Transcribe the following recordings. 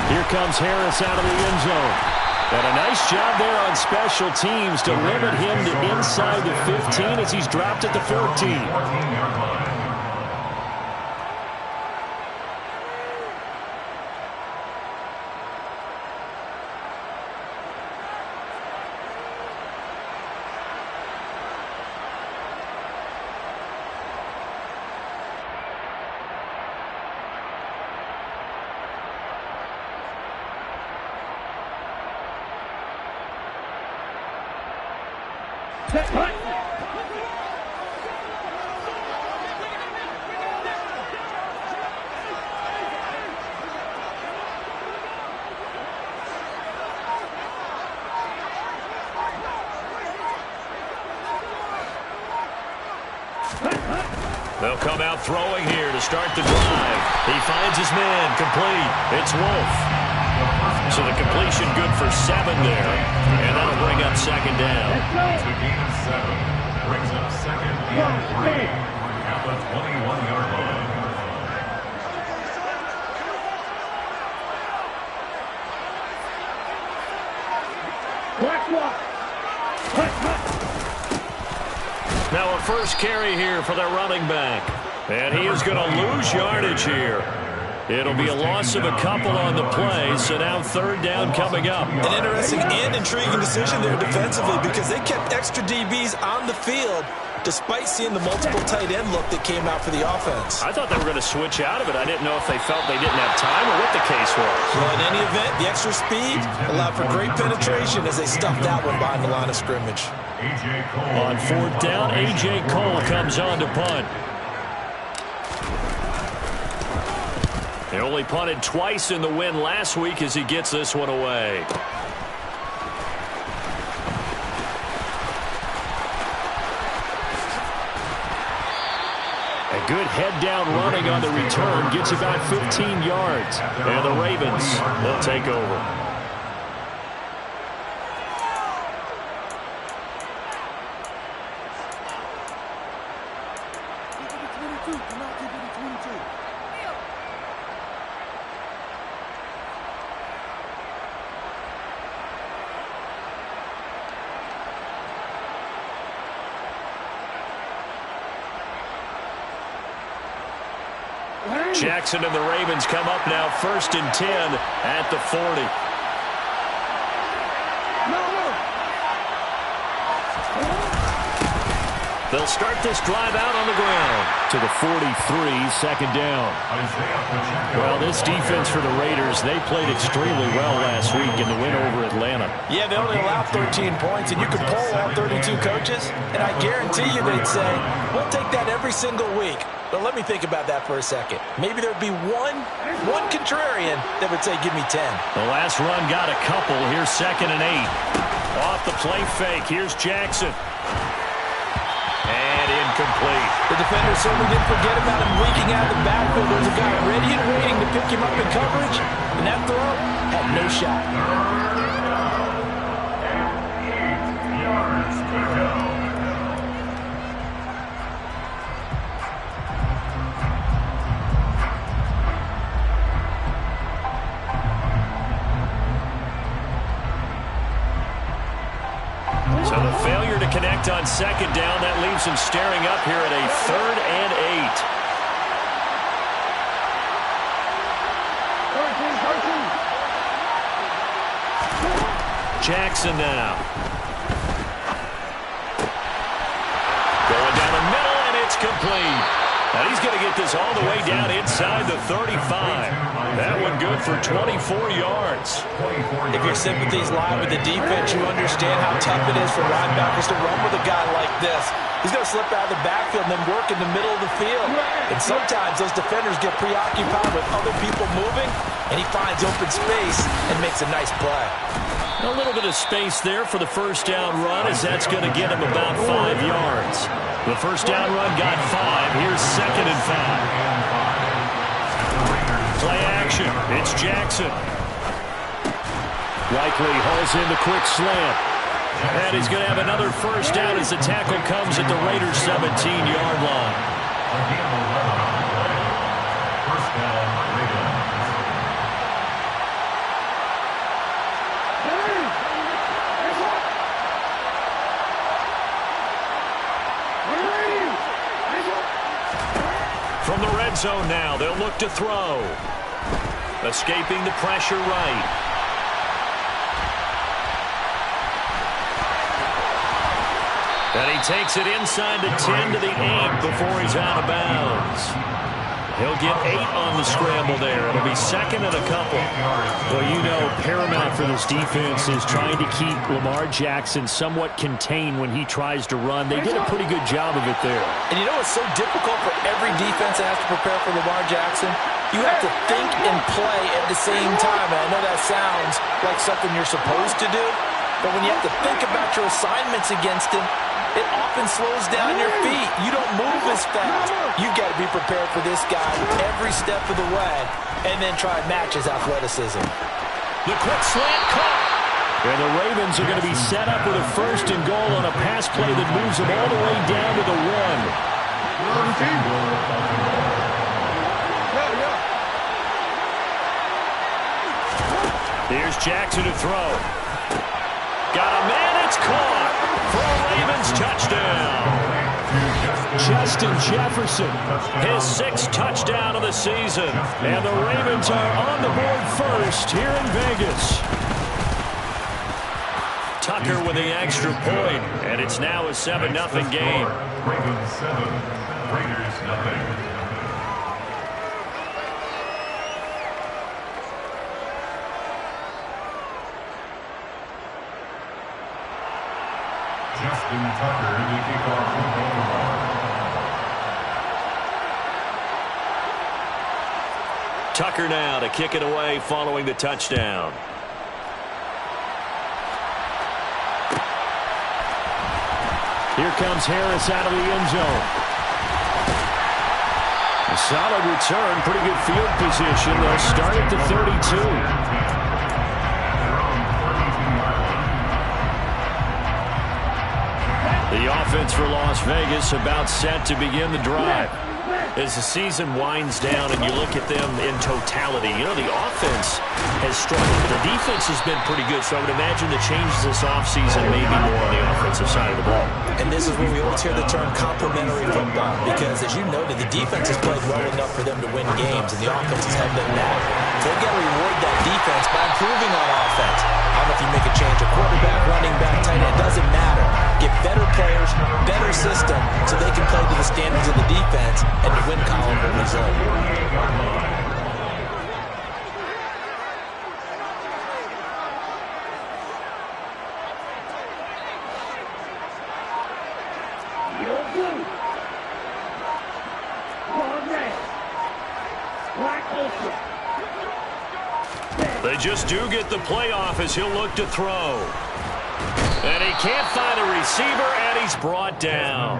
Here comes Harris out of the end zone. And a nice job there on special teams to limit him to inside the 15 as he's dropped at the 14. They'll come out throwing here to start the drive. He finds his man, complete. It's Wolf. So the completion good for 7 there, and that'll bring up second down. It's a gain of 7. Brings up second and 3 at the 21-yard line. Now a first carry here for their running back. And he is going to lose yardage here. It'll be a loss of a couple on the play, so now third down coming up. An interesting and intriguing decision there defensively because they kept extra DBs on the field despite seeing the multiple tight end look that came out for the offense. I thought they were going to switch out of it. I didn't know if they felt they didn't have time or what the case was. Well, in any event, the extra speed allowed for great penetration as they stuffed that one behind the line of scrimmage. On fourth down, A.J. Cole comes on to punt. He only punted twice in the win last week as he gets this one away. A good head-down running on the return gets about 15 yards. And the Ravens will take over. Jackson and the Ravens come up now first and 10 at the 40. They'll start this drive out on the ground to the 43, second down. Well, this defense for the Raiders, they played extremely well last week in the win over Atlanta. Yeah, they only allowed 13 points, and you could poll all 32 coaches, and I guarantee you they'd say, we'll take that every single week. But let me think about that for a second. Maybe there'd be one contrarian that would say, give me 10. The last run got a couple. Here's second and 8. Off the play fake. Here's Jackson. And incomplete. The defender certainly didn't forget about him leaking out of the backfield. There's a guy ready and waiting to pick him up in coverage, and that throw had no shot. So the failure to connect on second down, that leaves him staring up here at a third and 8. Jackson now. Going down the middle, and it's complete. Now he's going to get this all the way down inside the 35. That one good for 24 yards. If your sympathies lie with the defense, you understand how tough it is for linebackers to run with a guy like this. He's going to slip out of the backfield and then work in the middle of the field. And sometimes those defenders get preoccupied with other people moving, and he finds open space and makes a nice play. A little bit of space there for the first down run, as that's going to get him about 5 yards. The first down run got 5. Here's second and 5. Play action. It's Jackson. Likely hauls in the quick slant. And he's going to have another first down as the tackle comes at the Raiders' 17-yard line. end zone now. They'll look to throw. Escaping the pressure right. And he takes it inside the 10 to the 8 before he's out of bounds. He'll get 8 on the scramble there. It'll be second and a couple. Well, you know, paramount for this defense is trying to keep Lamar Jackson somewhat contained when he tries to run. They did a pretty good job of it there. And you know it's so difficult for every defense that has to prepare for Lamar Jackson? You have to think and play at the same time. And I know that sounds like something you're supposed to do, but when you have to think about your assignments against him, it often slows down your feet. You don't move as fast. You've got to be prepared for this guy every step of the way and then try and match his athleticism. The quick slant caught. And the Ravens are going to be set up with a first and goal on a pass play that moves them all the way down to the 1. Here's Jackson to throw. Got a man, it's caught. For a Ravens touchdown. Justin Jefferson. His 6th touchdown of the season. And the Ravens are on the board first here in Vegas. Tucker with the extra point, and it's now a 7-0 game. Ravens 7, Raiders nothing. Justin Tucker, the kickoff football. Tucker now to kick it away following the touchdown. Here comes Harris out of the end zone. A solid return, pretty good field position. They'll start at the 32. The offense for Las Vegas about set to begin the drive. As the season winds down and you look at them in totality, you know, the offense has struggled. The defense has been pretty good, so I would imagine the changes this offseason may be more on the offensive side of the ball. And this is where we always hear the term complementary football, because as you noted, the defense has played well enough for them to win games, and the offense has held them back. So they've got to reward that defense by improving on offense. I don't know if you make a change, a quarterback, running back, tight end, it doesn't matter. Get better players, better system, so they can play to the standards of the defense, and the win column will result. They just do get the playoff as he'll look to throw. And he can't find a receiver, and he's brought down.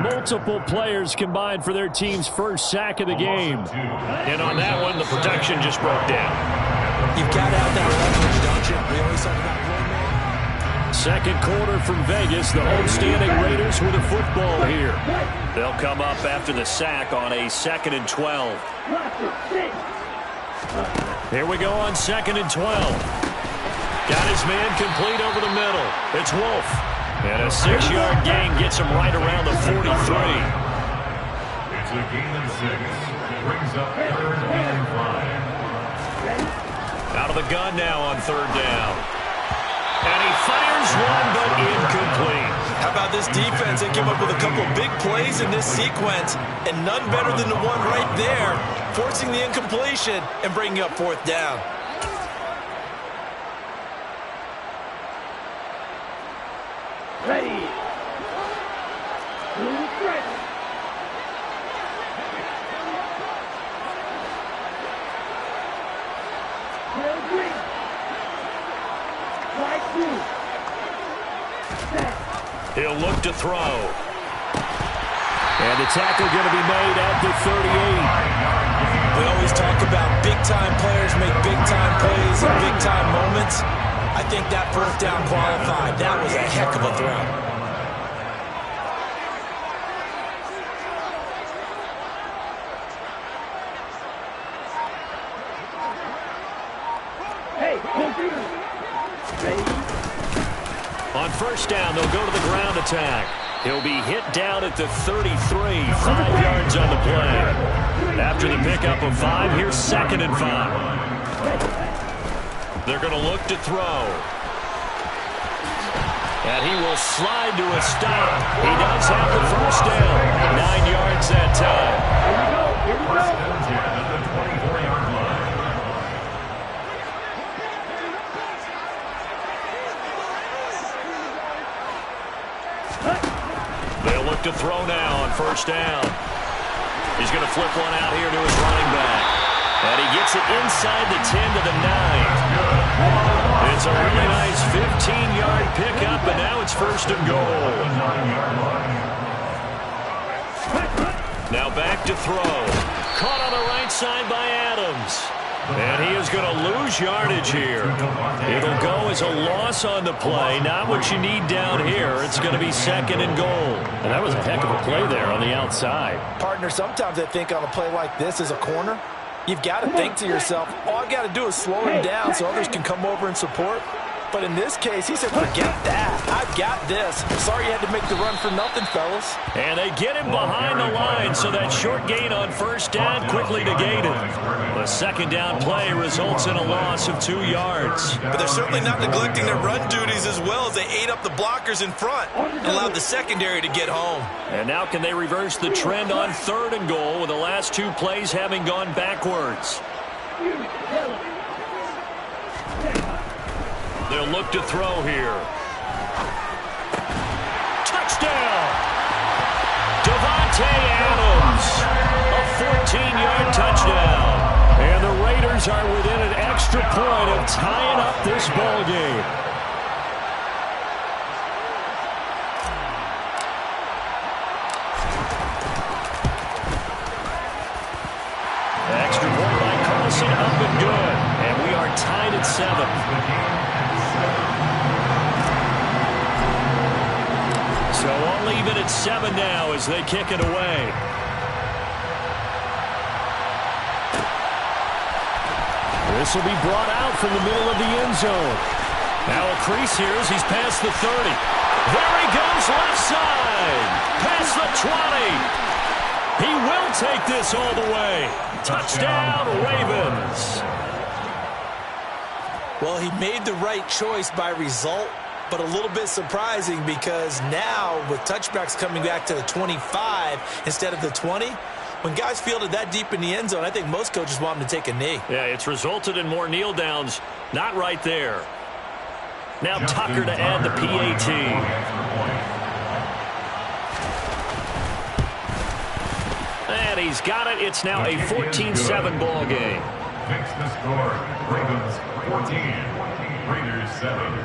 Multiple players combined for their team's first sack of the game. And on that one, the protection just broke down. You've got to have that leverage, don't you? We always talk about playmaking. Second quarter from Vegas, the homestanding Raiders with a football here. They'll come up after the sack on a 2nd and 12. Here we go on 2nd and 12. Got his man complete over the middle. It's Wolf. And a 6-yard gain gets him right around the 43. It's a gain of 6. Brings up 3rd and 5. Out of the gun now on 3rd down. And he fires one, but incomplete. How about this defense? They came up with a couple of big plays in this sequence, and none better than the one right there, forcing the incompletion and bringing up 4th down. Ready. He'll look to throw. And the tackle going to be made at the 38. We always talk about big-time players make big-time plays in big-time moments. I think that 4th down qualified. That was a heck of a throw. On 1st down, they'll go to the ground attack. He'll be hit down at the 33, 5 yards on the play. After the pickup of 5, here's 2nd and 5. They're going to look to throw. And he will slide to a stop. He does have the first down. 9 yards that time. Here we go. First and 10 at the 24-yard line. They'll look to throw now on first down. He's going to flip one out here to his running back. And he gets it inside the 10 to the 9. It's a really nice 15-yard pickup, and now it's 1st and goal. Now back to throw. Caught on the right side by Adams. And he is going to lose yardage here. It'll go as a loss on the play. Not what you need down here. It's going to be 2nd and goal. And that was a heck of a play there on the outside. Partner, sometimes I think on a play like this as a corner, you've got to think to yourself, all I've got to do is slow him down so others can come over and support. But in this case, he said, forget that. I've got this. Sorry you had to make the run for nothing, fellas. And they get him behind the line, so that short gain on first down quickly negated. The 2nd down play results in a loss of 2 yards. But they're certainly not neglecting their run duties as well as they ate up the blockers in front and allowed the secondary to get home. And now can they reverse the trend on 3rd and goal with the last 2 plays having gone backwards? They'll look to throw here. Touchdown! Devontae Adams. A 14-yard touchdown. And the Raiders are within an extra point of tying up this ball game. Extra point by Carlson, up and good. And we are tied at 7. So all even at 7 now as they kick it away. This will be brought out from the middle of the end zone. Now a crease here as he's past the 30. There he goes, left side. Past the 20. He will take this all the way. Touchdown, Ravens. Well, he made the right choice by result, but a little bit surprising because now with touchbacks coming back to the 25 instead of the 20, when guys fielded that deep in the end zone, I think most coaches want them to take a knee. Yeah, it's resulted in more kneel downs. Not right there. Now Tucker to add the PAT. And he's got it. It's now a 14-7 ball game. Fix the score. Ravens 14. Raiders 7.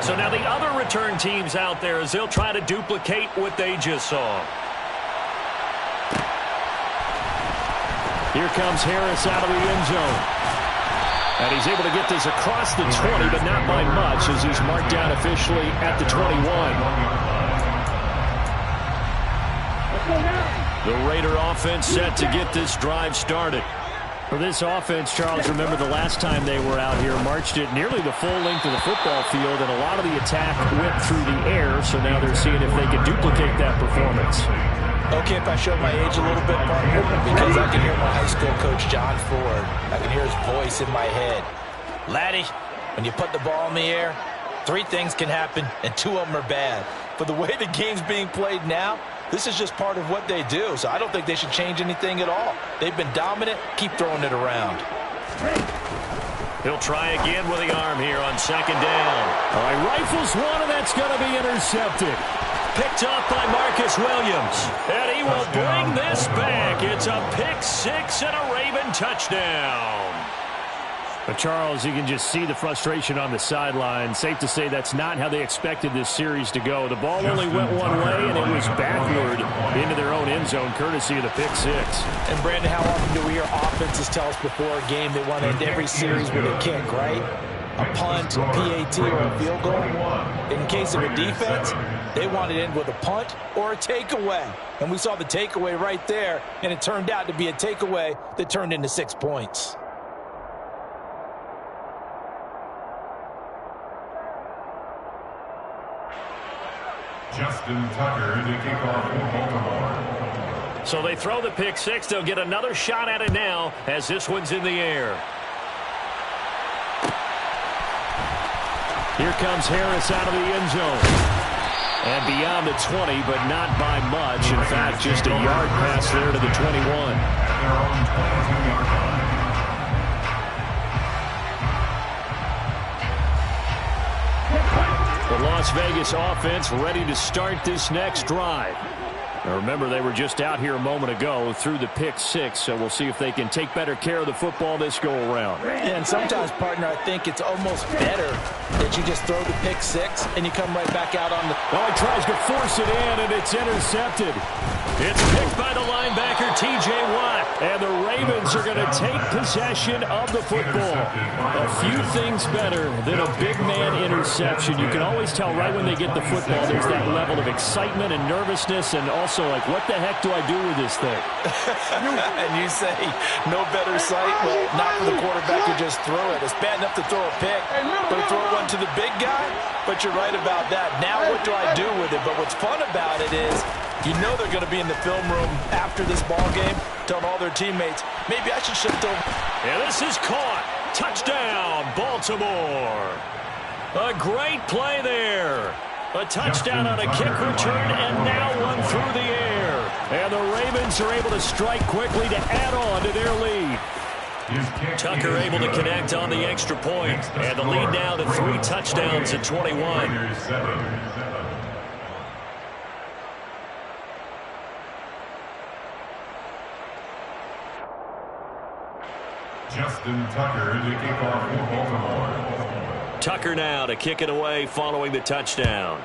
So now the other return teams out there as they'll try to duplicate what they just saw. Here comes Harris out of the end zone. And he's able to get this across the 20, but not by much as he's marked down officially at the 21. The Raider offense set to get this drive started. For this offense, Charles, remember the last time they were out here, marched it nearly the full length of the football field, and a lot of the attack went through the air, so now they're seeing if they can duplicate that performance. Okay, if I show my age a little bit, partner, because I can hear my high school coach, John Ford. I can hear his voice in my head. Laddie, when you put the ball in the air, 3 things can happen, and 2 of them are bad. But the way the game's being played now, this is just part of what they do, so I don't think they should change anything at all. They've been dominant. Keep throwing it around. He'll try again with the arm here on 2nd down. All right, rifles one, and that's going to be intercepted. Picked off by Marcus Williams. And he will bring this back. It's a pick 6 and a Raven touchdown. But Charles, you can just see the frustration on the sideline. Safe to say that's not how they expected this series to go. The ball only went one way, and it was backward into their own end zone, courtesy of the pick 6. And, Brandon, how often do we hear offenses tell us before a game they want to end every series with a kick, right? A punt, a PAT, or a field goal. In case of a defense, They wanted it with a punt or a takeaway. And we saw the takeaway right there, and it turned out to be a takeaway that turned into 6 points. Justin Tucker to kick off for Baltimore. So they throw the pick six. They'll get another shot at it now as this one's in the air. Here comes Harris out of the end zone. And beyond the 20, but not by much. In fact, just a yard pass there to the 21. Their own 22-yard line. The Las Vegas offense ready to start this next drive. Now remember, they were just out here a moment ago through the pick six, so we'll see if they can take better care of the football this go-around. Yeah, and sometimes, partner, I think it's almost better that you just throw the pick six and you come right back out on the... Oh, he tries to force it in, and it's intercepted. It's picked by the linebacker, T.J. Watt. And the Ravens are going to take possession of the football. A few things better than a big man interception. You can always tell right when they get the football, there's that level of excitement and nervousness, and also like, what the heck do I do with this thing? And you say, no better sight? Well, not for the quarterback to just throw it. It's bad enough to throw a pick, but to throw one to the big guy? But you're right about that. Now what do I do with it? But what's fun about it is, you know they're going to be in the film room after this ball game, telling all their teammates, maybe I should shift over. And this is caught. Touchdown, Baltimore. A great play there. A touchdown on a kick return, and now one through the air. And the Ravens are able to strike quickly to add on to their lead. Tucker able to connect on the extra point, and the lead now to 3 touchdowns at 21. Justin Tucker to kick off for Baltimore. Tucker now to kick it away following the touchdown.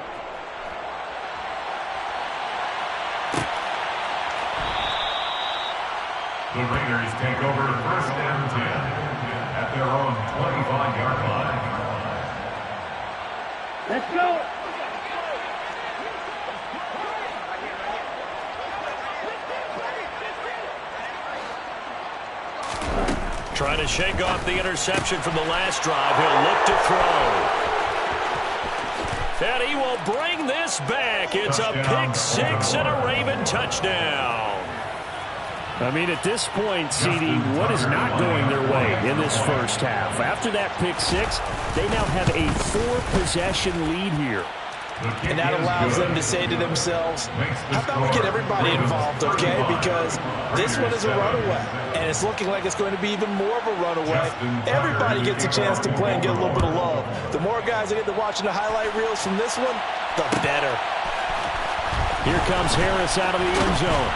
The Raiders take over 1st and 10 at their own 25-yard line. Let's go. Trying to shake off the interception from the last drive. He'll look to throw. And he will bring this back. It's a pick six and a Raven touchdown. I mean, at this point, CD, what is not going their way in this first half? After that pick six, they now have a 4-possession lead here. And that allows them to say to themselves, how about we get everybody involved, okay? Because this one is a runaway, and it's looking like it's going to be even more of a runaway. Everybody gets a chance to play and get a little bit of love. The more guys that get to watching the highlight reels from this one, the better. Here comes Harris out of the end zone.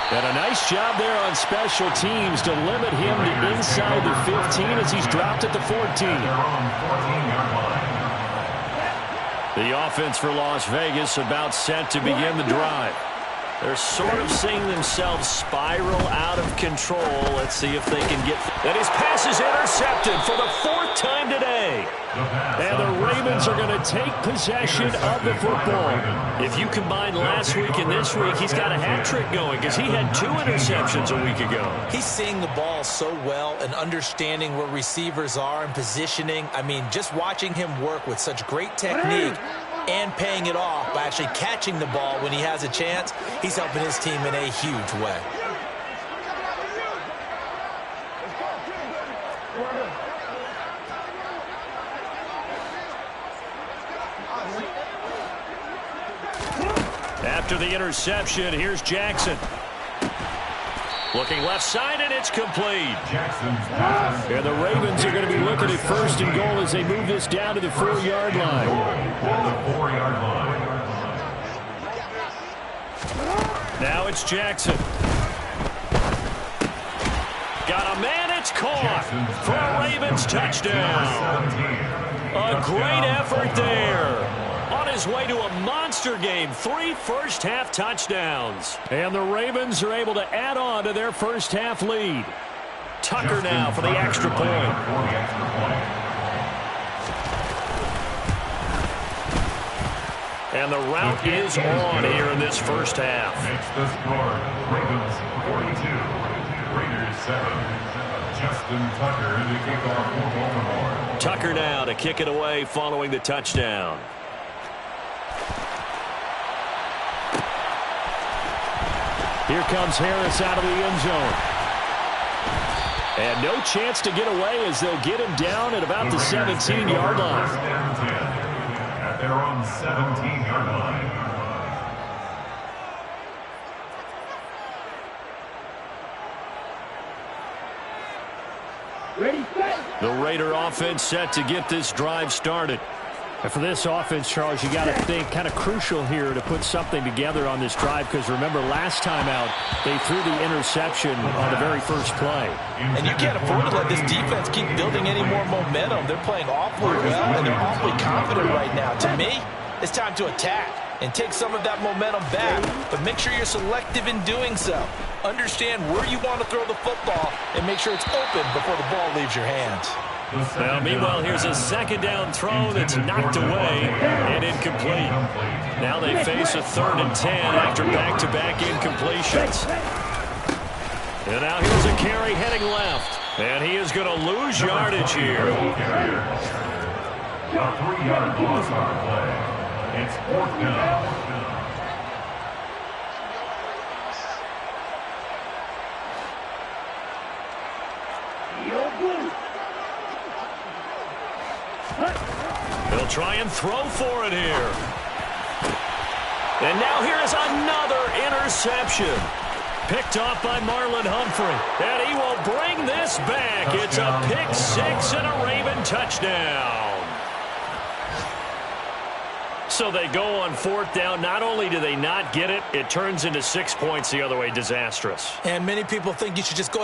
And a nice job there on special teams to limit him to inside the 15 as he's dropped at the 14. The offense for Las Vegas about set to begin the drive. They're sort of seeing themselves spiral out of control. Let's see if they can get... And his pass is intercepted for the 4th time today. And the Ravens are going to take possession of the football. If you combine last week and this week, he's got a hat trick going because he had 2 interceptions a week ago. He's seeing the ball so well and understanding where receivers are and positioning. I mean, just watching him work with such great technique and paying it off by actually catching the ball when he has a chance, he's helping his team in a huge way. After the interception, here's Jackson. Looking left side, and it's complete. And the Ravens are going to be looking at 1st and goal as they move this down to the 4-yard line. Now it's Jackson. Got a man, it's caught for a Ravens touchdown. A great effort there. On his way to a monster game, 3 first-half touchdowns. And the Ravens are able to add on to their first-half lead. Tucker now for the extra point. And the route is on here in this first half. Makes the score Ravens 42, Raiders 7. Justin Tucker to kick off for Baltimore. Tucker now to kick it away following the touchdown. Here comes Harris out of the end zone. And no chance to get away as they'll get him down at about the 17-yard line. First and 10 at their own 17-yard line. Ready, set. The Raider offense set to get this drive started. And for this offense, Charles, you got to think kind of crucial here to put something together on this drive, because remember last time out they threw the interception on the very first play. And you can't afford to let this defense keep building any more momentum. They're playing awfully well, and they're awfully confident right now. To me, it's time to attack and take some of that momentum back, but make sure you're selective in doing so. Understand where you want to throw the football and make sure it's open before the ball leaves your hands. Now, meanwhile, here's a second down throw that's knocked away and incomplete. Now they face a 3rd and 10 after back-to-back incompletions. And now here's a carry heading left. And he is going to lose yardage here. A 3-yard loss on play. It's 4th down. He'll try and throw for it here. And now here is another interception. Picked off by Marlon Humphrey. And he will bring this back. It's a pick 6 and a Raven touchdown. So they go on 4th down. Not only do they not get it, it turns into 6 points the other way. Disastrous. And many people think you should just go